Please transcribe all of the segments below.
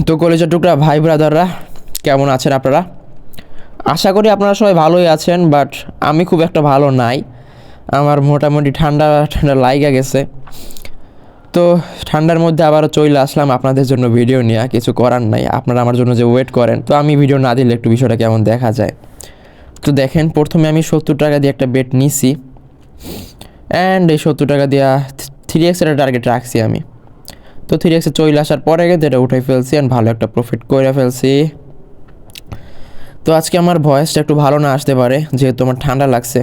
তো কলেজের টুকরা ভাই ব্রাদাররা, কেমন আছেন আপনারা? আশা করি আপনারা সবাই ভালোই আছেন, বাট আমি খুব একটা ভালো নাই। আমার মোটামুটি ঠান্ডা ঠান্ডা লাইগা গেছে। তো ঠান্ডার মধ্যে আবারও চলে আসলাম আপনাদের জন্য ভিডিও নিয়ে। কিছু করার নাই, আপনারা আমার জন্য যে ওয়েট করেন, তো আমি ভিডিও না দিলে একটু বিষয়টা কেমন দেখা যায়। তো দেখেন, প্রথমে আমি 70 টাকা দিয়ে একটা বেট নিছি, অ্যান্ড এই 70 টাকা দিয়ে 3x এর টার্গেট রাখছি আমি। তো 3x চলে আসার পরে কিন্তু এটা উঠাই ফেলছি, অ্যান্ড ভালো একটা প্রফিট করে ফেলছি। তো আজকে আমার ভয়েসটা একটু ভালো না আসতে পারে, যেহেতু আমার ঠান্ডা লাগছে,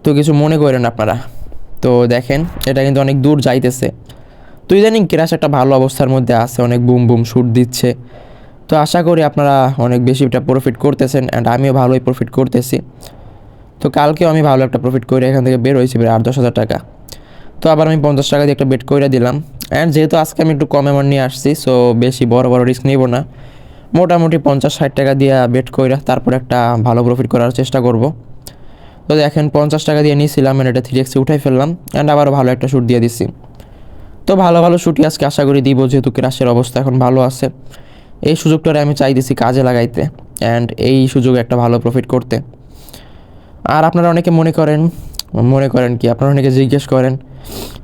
তো কিছু মনে করেন আপনারা। তো দেখেন, এটা কিন্তু অনেক দূর যাইতেছে। তো ইদানিং ক্র্যাশ একটা ভালো অবস্থার মধ্যে আছে, অনেক বুম বুম শ্যুট দিচ্ছে। তো আশা করি আপনারা অনেক বেশিটা প্রফিট করতেছেন, অ্যান্ড আমিও ভালোই প্রফিট করতেছি। তো কালকেও আমি ভালো একটা প্রফিট করে এখান থেকে বের হয়েছি, প্রায় 8-10 হাজার টাকা। তো আবার আমি 50 টাকা দিয়ে একটা বেট করে দিলাম, অ্যান্ড যেহেতু আজকে আমি একটু কম অ্যামাউন্ট নিয়ে আসছি, সো বেশি বড় বড় রিস্ক নেব না। মোটামুটি 50-60 টাকা দিয়ে বেট কইরা তারপর একটা ভালো প্রফিট করার চেষ্টা করব। তো দেখেন, 50 টাকা দিয়ে নিয়েছিলাম, এটা 3x উঠাই ফেললাম, অ্যান্ড আবারও ভালো একটা শ্যুট দিয়ে দিচ্ছি। তো ভালো ভালো শ্যুটই আজকে আশা করি দিব, যেহেতু ক্রাশের অবস্থা এখন ভালো আছে। এই সুযোগটারে আমি চাইতেছি কাজে লাগাইতে, অ্যান্ড এই সুযোগে একটা ভালো প্রফিট করতে। আর আপনারা অনেকে মনে করেন কি, আপনারা অনেকে জিজ্ঞেস করেন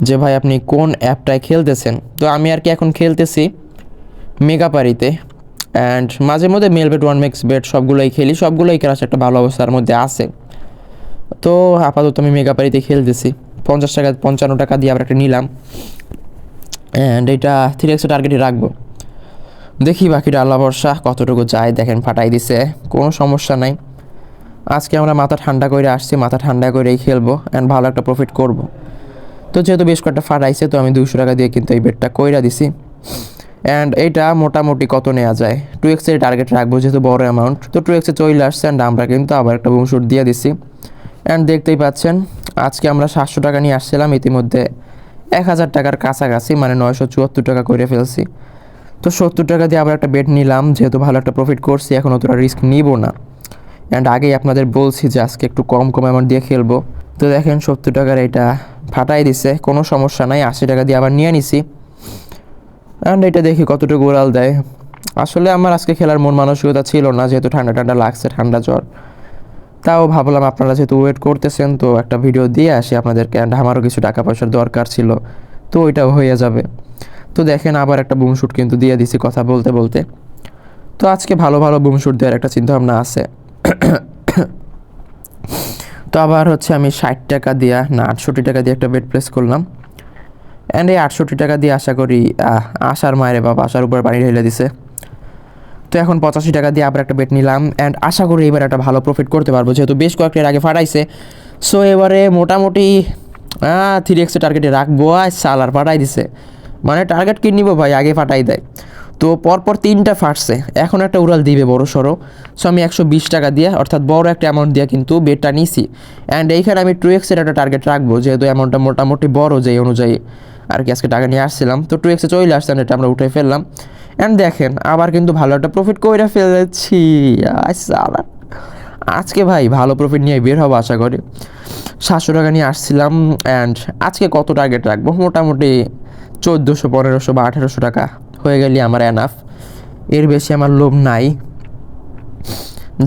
যে ভাই আপনি কোন অ্যাপটায় খেলতেছেন। তো আমি আর কি এখন খেলতেছি মেগাপারিতে, অ্যান্ড মাঝে মধ্যে মেলবেট, ওয়ান মেক্স বেট সবগুলোই খেলি, সবগুলোই ক্রাশ একটা ভালো অবস্থার মধ্যে আছে। তো আপাতত আমি মেগাপারিতে খেলতেছি। 50 টাকা 55 টাকা দিয়ে আবার একটা নিলাম, অ্যান্ড এটা 3x টার্গেটে রাখবো। দেখি বাকিটা আল্লাহ ভরসা, কতটুকু যায়। দেখেন, ফাটাই দিছে, কোনো সমস্যা নাই। আজকে আমরা মাথা ঠান্ডা করে আসছি, মাথা ঠান্ডা করেই খেলবো, অ্যান্ড ভালো একটা প্রফিট করব। তো যেহেতু বেশ কয়েকটা ফাটাইছে, তো আমি 200 টাকা দিয়ে কিন্তু এই বেটটা কইরা দিছি। অ্যান্ড এইটা মোটামুটি কত নেওয়া যায়, 2x এর টার্গেট রাখবো, যেহেতু বড় অ্যামাউন্ট। তো 2x চলে আসছে, অ্যান্ড আমরা কিন্তু আবার একটা বুম শ্যুট দিয়ে দিছি। অ্যান্ড দেখতেই পাচ্ছেন, আজকে আমরা 700 টাকা নিয়ে আসছিলাম, ইতিমধ্যে 1000 টাকার কাছাকাছি, মানে 974 টাকা করে ফেলছি। তো 70 টাকা দিয়ে আবার একটা বেট নিলাম, যেহেতু ভালো একটা প্রফিট করছি, এখন অতটা রিস্ক নিব না। অ্যান্ড আগেই আপনাদের বলছি যে আজকে একটু কম অ্যামাউন্ট দিয়ে খেলবো। তো দেখেন, 70 টাকার এটা ফাটাই দিছে, কোনো সমস্যা নাই। 80 টাকা দিয়ে আবার নিয়ে নিছি, অ্যান্ড এটা দেখি কতটুকু উড়াল দেয়। আসলে আমার আজকে খেলার মন মানসিকতা ছিল না, যেহেতু ঠান্ডা ঠান্ডা লাগছে, ঠান্ডা জ্বর। তাও ভাবলাম আপনারা যেহেতু ওয়েট করতেছেন, তো একটা ভিডিও দিয়ে আসি আপনাদেরকে, অ্যান্ড আমারও কিছু টাকা পয়সার দরকার ছিল, তো ওইটাও হয়ে যাবে। তো দেখেন, আবার একটা বুম শ্যুট কিন্তু দিয়ে দিছি কথা বলতে বলতে। তো আজকে ভালো ভালো বুম শ্যুট দেওয়ার একটা চিন্তাভাবনা আছে। তো আবার হচ্ছে আমি 60 টাকা দিয়া না 68 টাকা দিয়ে একটা বেট প্লেস করলাম, অ্যান্ড এই 68 টাকা দিয়ে আশা করি আশার মায়ের বাবা আশার উপর পানি ঢেলে দিছে। তো এখন 85 টাকা দিয়ে আবার একটা বেট নিলাম, অ্যান্ড আশা করি এবার একটা ভালো প্রফিট করতে পারবো, যেহেতু বেশ কয়েকটার আগে ফাটাইছে। সো এবারে মোটামুটি 3x টার্গেটে রাখবো। আর সালার ফাটাই দিছে, মানে টার্গেট কি নিব ভাই, আগে ফাটাই দেয়। তো পরপর 3টা ফাটছে, এখন একটা উড়াল দিবে বড় সড়ো। সো আমি 120 টাকা দিয়ে, অর্থাৎ বড় একটা অ্যামাউন্ট দিয়ে কিন্তু বেটটা নিছি, অ্যান্ড এইখানে আমি 2x একটা টার্গেট রাখবো, যেহেতু অ্যামাউন্টটা মোটামুটি বড়, যেই অনুযায়ী আর কি আজকে টাকা নিয়ে আসছিলাম। তো 2x চলে আসছে, এটা আমরা উঠে ফেললাম, অ্যান্ড দেখেন আবার কিন্তু ভালো একটা প্রফিট করে ফেলেছি। আজকে ভাই ভালো প্রফিট নিয়ে বের হবো আশা করি। 700 টাকা নিয়ে আসছিলাম, অ্যান্ড আজকে কত টার্গেট রাখবো, মোটামুটি 1400, 1500 বা 1800 টাকা হয়ে গেলে আমার এনাফ। এর বেশি আমার লোভ নাই,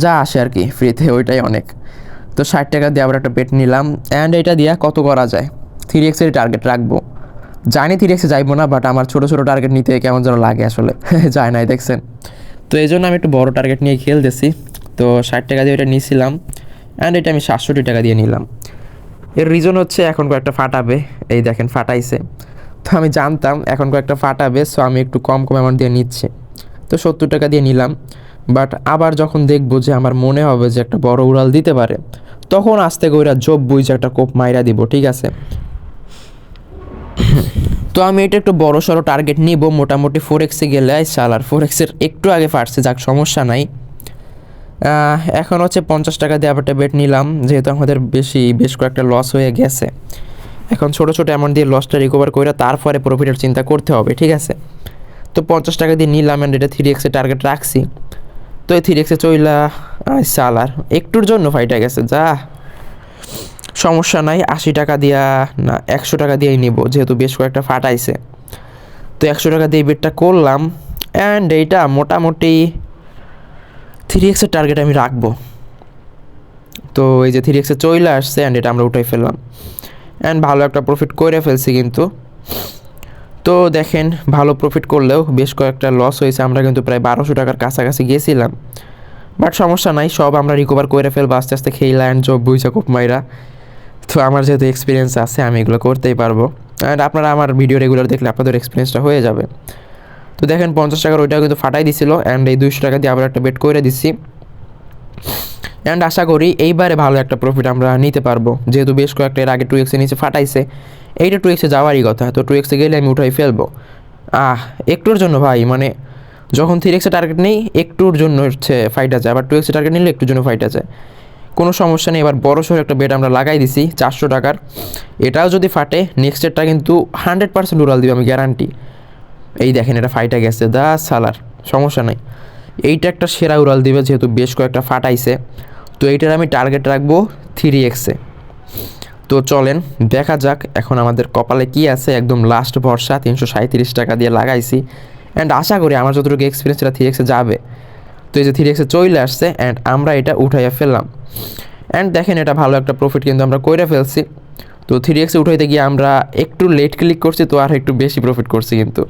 যা আসে আর কি ফ্রিতে ওইটাই অনেক। তো 60 টাকা দিয়ে আবার একটা বেট নিলাম, অ্যান্ড এটা দিয়ে কত করা যায়, 3x এর টার্গেট রাখবো। জানি 3x যাইবো না, বাট আমার ছোটো ছোটো টার্গেট নিতে কেমন যেন লাগে আসলে। যায় নাই, দেখছেন। তো এই জন্য আমি একটু বড় টার্গেট নিয়ে খেলতেছি। তো 60 টাকা দিয়ে এটা নিয়েছিলাম, অ্যান্ড এটা আমি 67 টাকা দিয়ে নিলাম। এর রিজন হচ্ছে এখন কয়েকটা ফাটাবে, এই দেখেন ফাটাইছে। তো আমি জানতাম এখন কয়েকটা ফাটাবে, সো আমি একটু কম অ্যামাউন্ট দিয়ে নিচ্ছে। তো 70 টাকা দিয়ে নিলাম, বাট আবার যখন দেখবো যে আমার মনে হবে যে একটা বড় উড়াল দিতে পারে, তখন আস্তে করে জব বুঝে একটা কোপ মাইরা দিব, ঠিক আছে। তো আমি এটা একটু বড় সড়ো টার্গেট নিব, মোটামুটি 4x গেলে সালার 4x একটু আগে ফাটছে, যাক সমস্যা নাই। এখন হচ্ছে 50 টাকা দিয়ে আবার একটা বেট নিলাম, যেহেতু আমাদের বেশ কয়েকটা লস হয়ে গেছে। এখন ছোটো ছোটো অ্যামাউন্ট দিয়ে লসটা রিকভার করে তারপরে প্রফিটের চিন্তা করতে হবে, ঠিক আছে। তো 50 টাকা দিয়ে নিলাম, অ্যান্ড এটা 3x টার্গেট রাখছি। তো এই 3x চইলা সালার একটুর জন্য ফাইটা গেছে, যা সমস্যা নাই। 80 টাকা দিয়া না 100 টাকা দিয়েই নিব, যেহেতু বেশ কয়েকটা ফাটাইছে। তো 100 টাকা দিয়ে বেটটা করলাম, অ্যান্ড এইটা মোটামুটি 3x টার্গেট আমি রাখবো। তো এই যে 3x চলে আসছে অ্যান্ড এটা আমরা উঠাই ফেললাম অ্যান্ড ভালো একটা প্রফিট করে ফেলছি কিন্তু। তো দেখেন ভালো প্রফিট করলেও বেশ কয়েকটা লস হয়েছে, আমরা কিন্তু প্রায় 1200 টাকার কাছাকাছি গিয়েছিলাম, বাট সমস্যা নাই, সব আমরা রিকভার করে ফেলবো আস্তে আস্তে খেইলা অ্যান্ড জব বুঝা কোপ মাইরা। তো আমার যেহেতু এক্সপিরিয়েন্স আছে আমি এগুলো করতেই পারবো, অ্যান্ড আপনারা আমার ভিডিও রেগুলার দেখলে আপনাদের এক্সপিরিয়েন্সটা হয়ে যাবে। তো দেখেন 50 টাকার ওইটাও কিন্তু ফাটাই দিছিল অ্যান্ড এই 200 টাকা দিয়ে আবার একটা বেট করে দিচ্ছি অ্যান্ড আশা করি এইবারে ভালো একটা প্রফিট আমরা নিতে পারবো, যেহেতু বেশ কয়েকটা এর আগে 2x নিচে ফাটাইছে, এইটা 2x যাওয়ারই কথা, তো 2x গেলে আমি উঠাই ফেলবো। একটুর জন্য ভাই, মানে যখন 3x টার্গেট নেই একটুর জন্য হচ্ছে ফাইটা যায়, আবার 2x টার্গেট নিলে একটুর জন্য ফাইটা যায়, কোনো সমস্যা নেই। এবার বড় সড়ো একটা বেট আমরা লাগাই দিছি 400 টাকার, এটাও যদি ফাটে নেক্সটেরটা কিন্তু 100% উড়াল দিবে, আমি গ্যারান্টি। এই দেখেন এটা ফাইটা গেছে, দা সালার, সমস্যা নাই, এইটা একটা সেরা উড়াল দিবে যেহেতু বেশ কয়েকটা ফাটাইছে। তো এইটার আমি টার্গেট রাখবো 3x-এ। তো চলেন দেখা যাক এখন আমাদের কপালে কি আছে, একদম লাস্ট ভরসা 337 টাকা দিয়ে লাগাইছি অ্যান্ড আশা করি আমার যতটুকু এক্সপিরিয়েন্স এটা 3x-এ যাবে। তো এই যে 3x-এ চলে আসছে অ্যান্ড আমরা এটা উঠাইয়া ফেললাম অ্যান্ড দেখেন এটা ভালো একটা প্রফিট কিন্তু আমরা কইরা ফেলছি। তো 3x-এ উঠাইতে গিয়ে আমরা একটু লেট ক্লিক করছি, তো আর একটু বেশি প্রফিট করছি কিন্তু।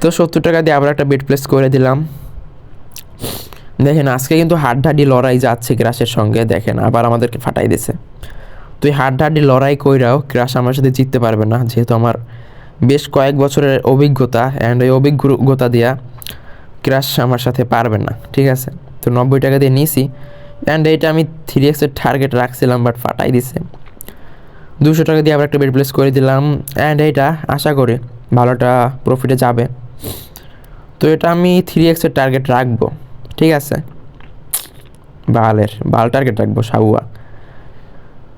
তো 70 টাকা দিয়ে আবার একটা বেট প্লেস করে দিলাম। দেখেন আজকে কিন্তু হাড্ডাহাড্ডি লড়াই যাচ্ছে ক্রাশের সঙ্গে, দেখেন আবার আমাদেরকে ফাটাই দিছে। তো এই হাড্ডাহাড্ডি লড়াই কইরাও ক্রাশ আমার সাথে জিততে পারবে না, যেহেতু আমার বেশ কয়েক বছরের অভিজ্ঞতা অ্যান্ড এই অভিজ্ঞতা দিয়া ক্রাশ আমার সাথে পারবে না, ঠিক আছে। তো 90 টাকা দিয়ে নিয়েছি অ্যান্ড এইটা আমি 3x-এর টার্গেট রাখছিলাম বাট ফাটাই দিছে। 200 টাকা দিয়ে আবার একটা বেট প্লেস করে দিলাম অ্যান্ড এইটা আশা করি ভালোটা প্রফিটে যাবে। তো এটা আমি 3x-এর টার্গেট রাখবো, ঠিক আছে, ভালো টার্গেট রাখবো সাবুয়া।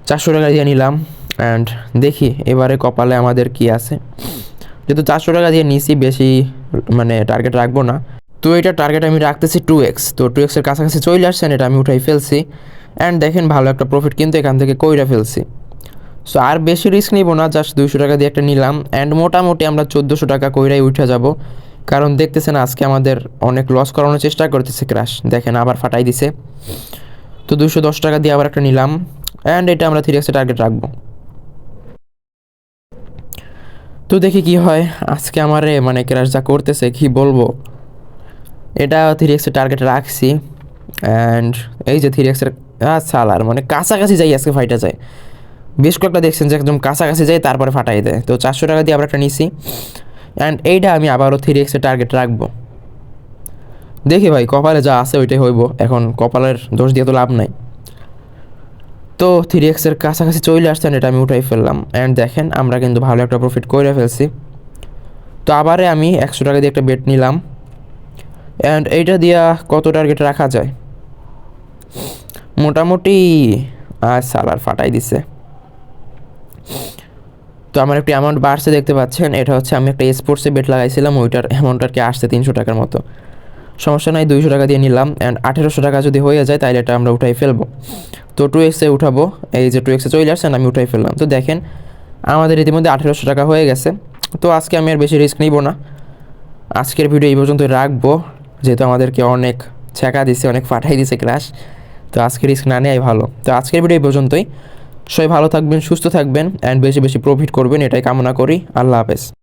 400 টাকা দিয়ে নিলাম অ্যান্ড দেখি এবারে কপালে আমাদের কি আছে, যেহেতু 400 টাকা দিয়ে নিছি বেশি মানে টার্গেট রাখবো না। তো এটা টার্গেট আমি রাখতেছি 2x, তো 2x-এর কাছাকাছি চলে আসছেন, এটা আমি উঠাই ফেলছি অ্যান্ড দেখেন ভালো একটা প্রফিট কিন্তু এখান থেকে কইরা ফেলছি। সো আর বেশি রিস্ক নিব না, জাস্ট 200 টাকা দিয়ে একটা নিলাম অ্যান্ড মোটামুটি আমরা 1400 টাকা কইরাই উঠে যাব, কারণ দেখতেছেন আজকে আমাদের অনেক লস করানোর চেষ্টা করতেছে ক্রাশ, দেখেন আবার ফাটাই দিছে। তো 210 টাকা দিয়ে আবার একটা নিলাম অ্যান্ড এটা আমরা 3x-এ টার্গেট রাখবো। তো দেখি কি হয় আজকে আমারে, মানে ক্রাশ যা করতেছে কি বলবো। এটা 3x-এর টার্গেট রাখছি অ্যান্ড এই যে 3x-এর সালার, মানে কাছাকাছি যাই আজকে ফাইটা যায়, বেশ কয়েকটা দেখছেন যে একদম কাছাকাছি যায় তারপরে ফাটাই দেয়। তো 400 টাকা দিয়ে আবার একটা নিছি অ্যান্ড এইটা আমি আবারও 3x-এর টার্গেট রাখবো। দেখি ভাই কপালে যা আছে ওইটাই হইব, এখন কপালের দোষ দিয়ে তো লাভ নাই। তো 3x-এর কাছাকাছি চলে আসছেন, এটা আমি উঠাই ফেললাম অ্যান্ড দেখেন আমরা কিন্তু ভালো একটা প্রফিট করে ফেলছি। তো আবারে আমি 100 টাকা দিয়ে একটা বেট নিলাম অ্যান্ড এইটা দিয়া কত টার্গেট রাখা যায়, মোটামুটি সালার ফাটাই দিছে। তো আমার একটি অ্যামাউন্ট বাড়ছে দেখতে পাচ্ছেন, এটা হচ্ছে আমি একটা স্পোর্টসে বেট লাগাইছিলাম, ওইটার অ্যামাউন্ট আর কি আসছে 300 টাকার মতো, সমস্যা নাই 200 টাকা দিয়ে নিলাম অ্যান্ড 1800 টাকা যদি হয়ে যায় তাহলে এটা আমরা উঠাই ফেলবো। তো 2x-এ উঠাবো, এই যে 2x-এ চলে আসছেন আমি উঠাই ফেললাম। তো দেখেন আমাদের ইতিমধ্যে 1800 টাকা হয়ে গেছে। তো আজকে আমি আর বেশি রিস্ক নিব না, আজকের ভিডিও এই পর্যন্তই রাখবো, যেহেতু আমাদেরকে অনেক ছ্যাঁকা দিছে, অনেক ফাটাই দিছে ক্রাশ, তো আজকে রিস্ক না নেওয়াই ভালো। তো আজকের ভিডিও এই পর্যন্তই, সবাই ভালো থাকবেন, সুস্থ থাকবেন অ্যান্ড বেশি বেশি প্রফিট করবেন, এটাই কামনা করি। আল্লাহ হাফেজ।